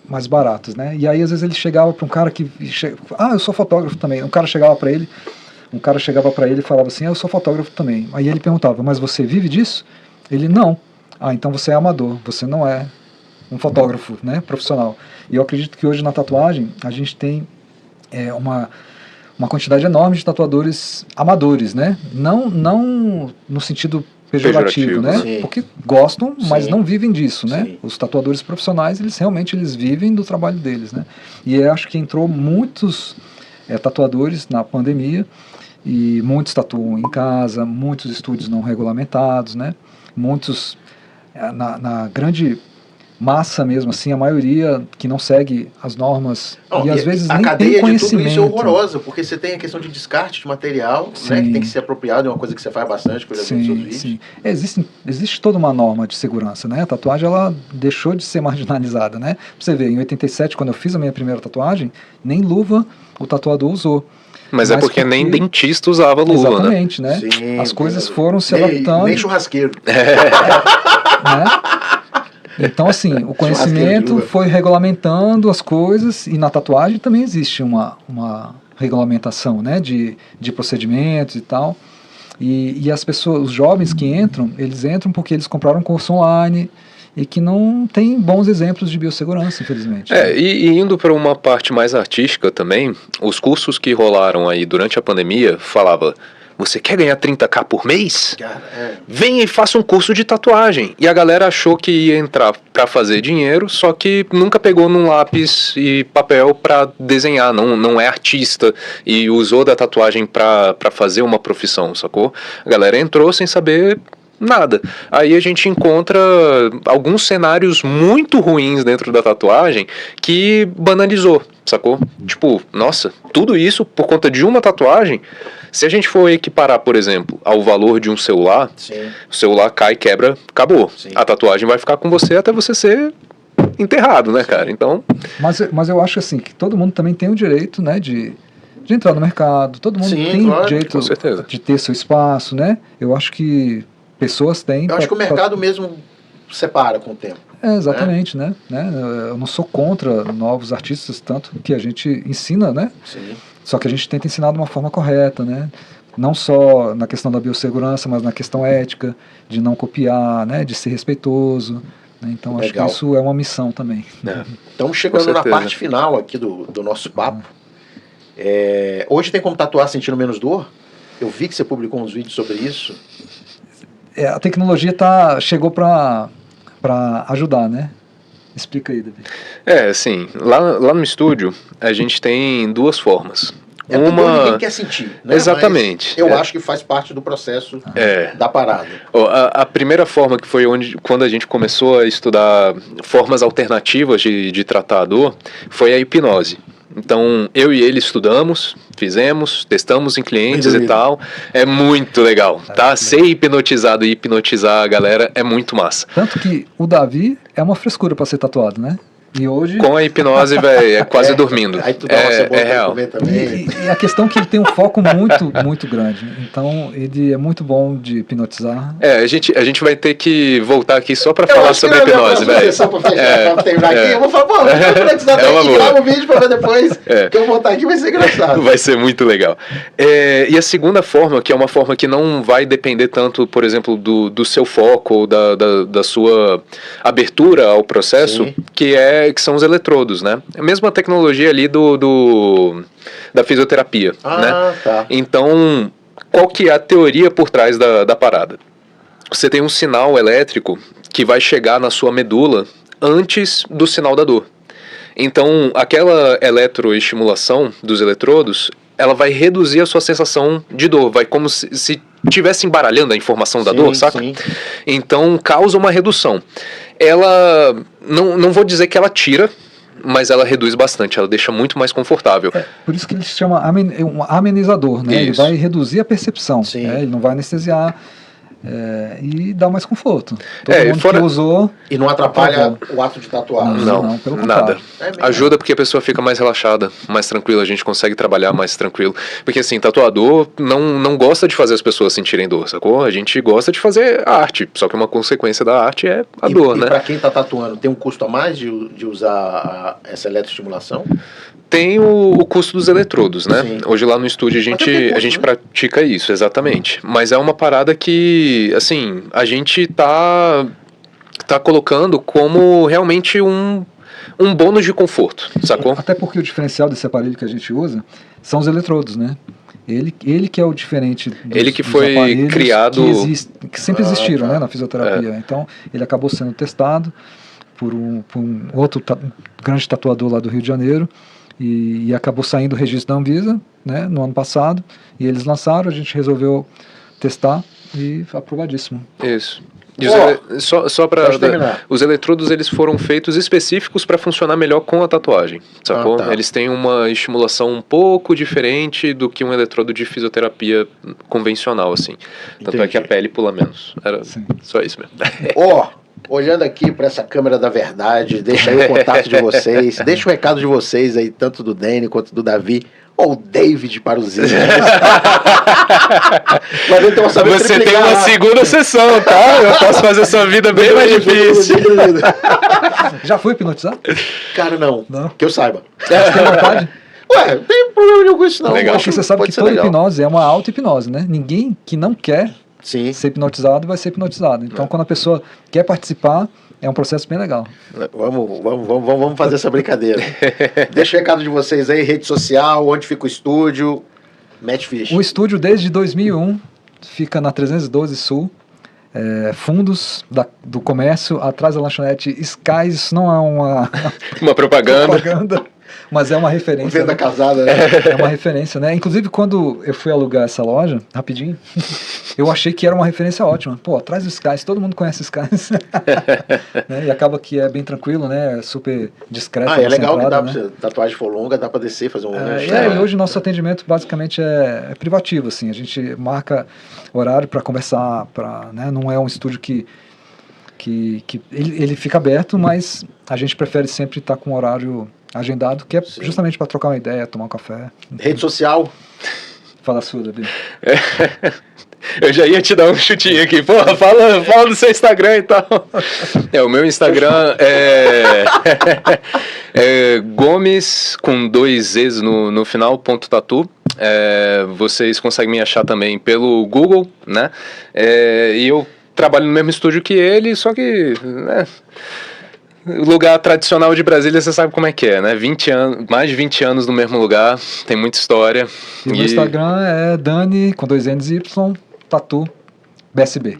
mais baratos, né? E aí às vezes ele chegava para um cara que... eu sou fotógrafo também. Um cara chegava para ele e falava assim, eu sou fotógrafo também. Aí ele perguntava, mas você vive disso? Ele, não. Então você é amador, você não é um fotógrafo, né, profissional. E eu acredito que hoje na tatuagem a gente tem uma quantidade enorme de tatuadores amadores, né? Não no sentido pejorativo, né? Sim. Porque gostam, mas Sim. não vivem disso, né? Sim. Os tatuadores profissionais, eles realmente vivem do trabalho deles, né? E eu acho que entrou muitos tatuadores na pandemia, e muitos tatuam em casa, muitos estúdios não regulamentados, né? Muitos, na grande massa mesmo, assim, a maioria que não segue as normas Não, e às vezes a nem cadeia tem de tudo conhecimento. isso é horrorosa, porque você tem a questão de descarte de material, né, que Sim. tem que ser apropriado, é uma coisa que você faz bastante, que eu já vi nos seus vídeos. Sim. Existe toda uma norma de segurança, né? A tatuagem, ela deixou de ser marginalizada, né? Pra você ver, em 87, quando eu fiz a minha primeira tatuagem, nem luva o tatuador usou. Mas é porque nem dentista usava luva, exatamente, né? Sim, As coisas é. foram se adaptando. Nem churrasqueiro. Né? Então, assim, o conhecimento foi regulamentando as coisas, e na tatuagem também existe uma regulamentação, né, de procedimentos e tal. E as pessoas, os jovens que entram, eles entram porque eles compraram um curso online e que não tem bons exemplos de biossegurança, infelizmente. E indo para uma parte mais artística também, os cursos que rolaram aí durante a pandemia falava: você quer ganhar 30k por mês? Cara, Venha e faça um curso de tatuagem. E a galera achou que ia entrar para fazer dinheiro, só que nunca pegou num lápis e papel para desenhar, não é artista e usou da tatuagem para fazer uma profissão, sacou? A galera entrou sem saber nada. Aí a gente encontra alguns cenários muito ruins dentro da tatuagem que banalizou, sacou? Tipo, nossa, tudo isso por conta de uma tatuagem. Se a gente for equiparar, por exemplo, ao valor de um celular, sim. O celular cai, quebra, acabou. Sim. A tatuagem vai ficar com você até você ser enterrado, né, cara? Então... Mas eu acho assim, que todo mundo também tem o direito, né, de entrar no mercado, todo mundo Sim, tem claro, o direito com certeza. de ter seu espaço, né? Eu acho que pessoas têm... Eu acho que o mercado mesmo separa com o tempo. Exatamente, né? Eu não sou contra novos artistas, tanto que a gente ensina, né? Sim. Só que a gente tenta ensinar de uma forma correta, né? Não só na questão da biossegurança, mas na questão ética, de não copiar, né? De ser respeitoso. Né? Então acho que isso é uma missão também. Estamos chegando na parte final aqui do nosso papo. Hoje tem como tatuar sentindo menos dor? Eu vi que você publicou uns vídeos sobre isso. A tecnologia chegou para ajudar, né? Explica aí, David. Assim, lá no estúdio a gente tem duas formas. Ninguém quer sentir, né? Exatamente. Mas eu acho que faz parte do processo da parada. A primeira forma que foi quando a gente começou a estudar formas alternativas de tratar a dor foi a hipnose. Então, eu e ele estudamos, fizemos, testamos em clientes e tal. É muito legal, tá? Ser hipnotizado e hipnotizar a galera é muito massa. Tanto que o Davi é uma frescura para ser tatuado, né? E hoje... Com a hipnose, velho, é quase dormindo. Aí tu dá uma cebola pra real. comer também. E a questão é que ele tem um foco muito, muito grande. Então, ele é muito bom de hipnotizar. A gente vai ter que voltar aqui só pra falar sobre hipnose, velho. Pra terminar aqui, eu vou falar, vou hipnotizar até aqui, grava um vídeo pra ver depois. Que eu vou voltar aqui, vai ser engraçado. Vai ser muito legal. E a segunda forma, que é uma forma que não vai depender tanto, por exemplo, do seu foco ou da sua abertura ao processo, que são os eletrodos, né? A mesma tecnologia ali da fisioterapia, né? Tá. Então, qual que é a teoria por trás da parada? Você tem um sinal elétrico que vai chegar na sua medula antes do sinal da dor. Então, aquela eletroestimulação dos eletrodos, ela vai reduzir a sua sensação de dor. Vai como se estivesse embaralhando a informação da dor, saca? Sim. Então, causa uma redução. Ela, não vou dizer que ela tira, mas ela reduz bastante, ela deixa muito mais confortável. Por isso que ele se chama um amenizador, né? Ele vai reduzir a percepção, ele não vai anestesiar. E dá mais conforto. Todo mundo que usou... E não atrapalha o ato de tatuar. Não, pelo contrário. Nada. Ajuda porque a pessoa fica mais relaxada, mais tranquila, a gente consegue trabalhar mais tranquilo. Porque assim, tatuador não gosta de fazer as pessoas sentirem dor, sacou? A gente gosta de fazer arte, só que uma consequência da arte é a dor, né? E pra quem tá tatuando, tem um custo a mais de usar essa eletroestimulação? Tem o custo dos eletrodos, né? Sim. Hoje lá no estúdio a gente pratica isso, exatamente. Mas é uma parada que, assim, a gente tá colocando como realmente um bônus de conforto, sacou? Até porque o diferencial desse aparelho que a gente usa são os eletrodos, né? Ele que é o diferente ele que foi criado... que sempre existiram, né, na fisioterapia. Então, ele acabou sendo testado por um outro grande tatuador lá do Rio de Janeiro, e acabou saindo o registro da Anvisa, né, no ano passado, e eles lançaram, a gente resolveu testar e foi aprovadíssimo. Isso. E só para os eletrodos, eles foram feitos específicos para funcionar melhor com a tatuagem, sacou? Tá. Eles têm uma estimulação um pouco diferente do que um eletrodo de fisioterapia convencional, assim. Tanto é que a pele pula menos. Era só isso mesmo. Olhando aqui para essa câmera da verdade, deixa aí o contato de vocês, deixa o recado de vocês aí, tanto do Danny quanto do Davi, ou o David para os índios. Você tem uma segunda sessão, tá? Eu posso fazer sua vida bem mais difícil. Já foi hipnotizado? Cara, não. Que eu saiba. Você tem vontade? Ué, não tem problema nenhum com isso não. Legal. Porque você sabe que toda hipnose é uma auto-hipnose, né? Ninguém que não quer ser hipnotizado vai ser hipnotizado. Então, quando a pessoa quer participar, é um processo bem legal. Vamos fazer essa brincadeira. Deixa o recado de vocês aí, rede social, onde fica o estúdio, Matt Fish. O estúdio, desde 2001, fica na 312 Sul, fundos do comércio, atrás da lanchonete Skies. Isso não é uma propaganda. Mas é uma referência. Venda casada, né? É uma referência, né? Inclusive, quando eu fui alugar essa loja, rapidinho, eu achei que era uma referência ótima. Pô, atrás do Skies, todo mundo conhece Skies. Né? E acaba que é bem tranquilo, né? É super discreto. É legal entrada, que dá pra tatuagem for longa, dá pra descer, fazer um... E hoje nosso atendimento basicamente é privativo, assim. A gente marca horário para conversar, né? Não é um estúdio que ele fica aberto, mas a gente prefere sempre estar com horário agendado, que é justamente para trocar uma ideia, tomar um café. Rede social? Fala a sua, Davi. Eu já ia te dar um chutinho aqui. Porra, fala do seu Instagram e tal. O meu Instagram é Gomes, com 2 Es no final, .tatu. Vocês conseguem me achar também pelo Google, né? E eu trabalho no mesmo estúdio que ele, só que... né? O lugar tradicional de Brasília, você sabe como é que é, né? 20 anos, mais de 20 anos no mesmo lugar, tem muita história. E o meu Instagram é Dani, com 2 N's Y, Tatu, BSB.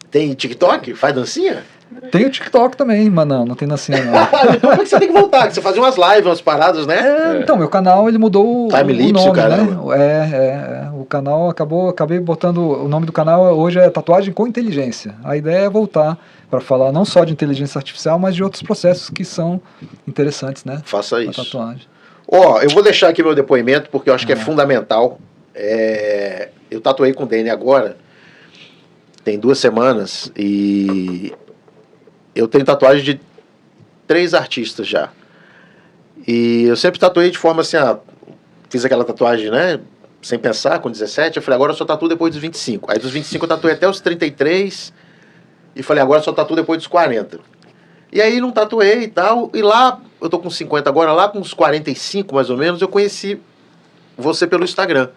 Tem TikTok? Faz dancinha? Tem o TikTok também, mas não tem dancinha não. Então como é que você tem que voltar? Você fazia umas lives, umas paradas, né? Então, meu canal, ele mudou o Time-lapse, nome, caramba. né? O canal acabei botando, o nome do canal hoje é Tatuagem com Inteligência. A ideia é voltar para falar não só de inteligência artificial, mas de outros processos que são interessantes, né? Faça isso. Tatuagem. Eu vou deixar aqui meu depoimento, porque eu acho que é fundamental. Eu tatuei com o Danny agora, tem 2 semanas, e eu tenho tatuagem de 3 artistas já. E eu sempre tatuei de forma assim, fiz aquela tatuagem, né, sem pensar, com 17, eu falei, agora eu só tatuo depois dos 25. Aí dos 25 eu tatuei até os 33, e falei, agora só tatuo depois dos 40. E aí não tatuei e tal, e lá, eu tô com 50 agora, lá com uns 45 mais ou menos, eu conheci você pelo Instagram.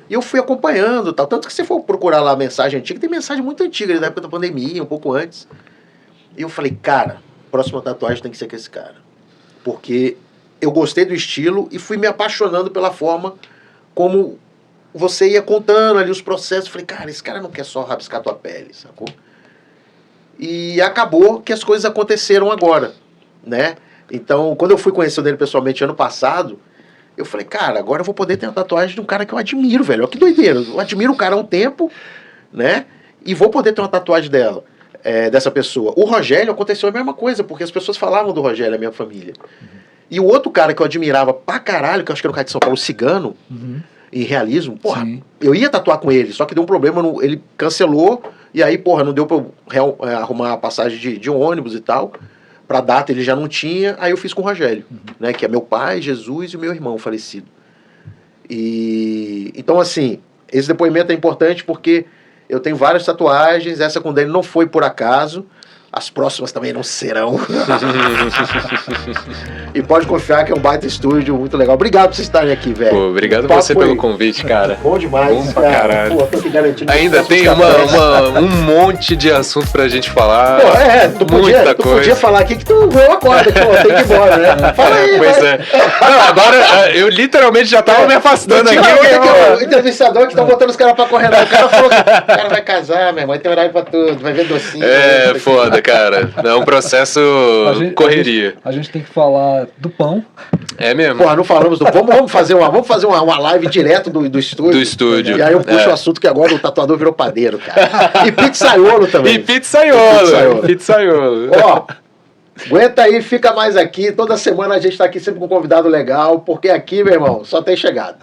E eu fui acompanhando, tal, tanto que se você for procurar lá a mensagem antiga, tem mensagem muito antiga, da época da pandemia, um pouco antes. E eu falei, cara, próxima tatuagem tem que ser com esse cara. Porque eu gostei do estilo e fui me apaixonando pela forma como você ia contando ali os processos. Falei, cara, esse cara não quer só rabiscar tua pele, sacou? E acabou que as coisas aconteceram agora, né? Então, quando eu fui conhecer ele pessoalmente ano passado, eu falei, cara, agora eu vou poder ter uma tatuagem de um cara que eu admiro, velho. Olha que doideira. Eu admiro o cara há um tempo, né? E vou poder ter uma tatuagem dessa pessoa. O Rogério aconteceu a mesma coisa, porque as pessoas falavam do Rogério, a minha família. E o outro cara que eu admirava pra caralho, que eu acho que era um cara de São Paulo, Cigano, em realismo, porra, eu ia tatuar com ele, só que deu um problema, ele cancelou, e aí, porra, não deu pra eu arrumar a passagem de ônibus e tal, pra data ele já não tinha, aí eu fiz com o Rogério, né, que é meu pai, Jesus e o meu irmão falecido. E então, assim, esse depoimento é importante porque eu tenho várias tatuagens, essa com o Danny não foi por acaso, as próximas também não serão. E pode confiar que é um baita estúdio muito legal. Obrigado por vocês estarem aqui, velho. Pô, obrigado você pelo convite, cara. Bom demais. Bom pra caralho. Pô, tô aqui garantindo. Ainda tem um monte de assunto pra gente falar. Pô, tu podia falar aqui que tu eu acordo, que tem que ir embora, né? Fala aí, pois é. Não, agora eu literalmente já tava me afastando aqui. O entrevistador que tá botando os caras pra correr. O cara falou que o cara vai casar, minha irmã, tem horário pra tudo, vai ver docinho. Foda, cara. É um processo correria. A gente tem que falar do pão. É mesmo. Porra, não falamos do pão. Vamos fazer uma live direto do estúdio. Do estúdio. E aí eu puxo o assunto que agora o tatuador virou padeiro, cara. E pizzaiolo também. E pizzaiolo. Ó, aguenta aí, fica mais aqui. Toda semana a gente tá aqui sempre com um convidado legal, porque aqui, meu irmão, só tem chegada.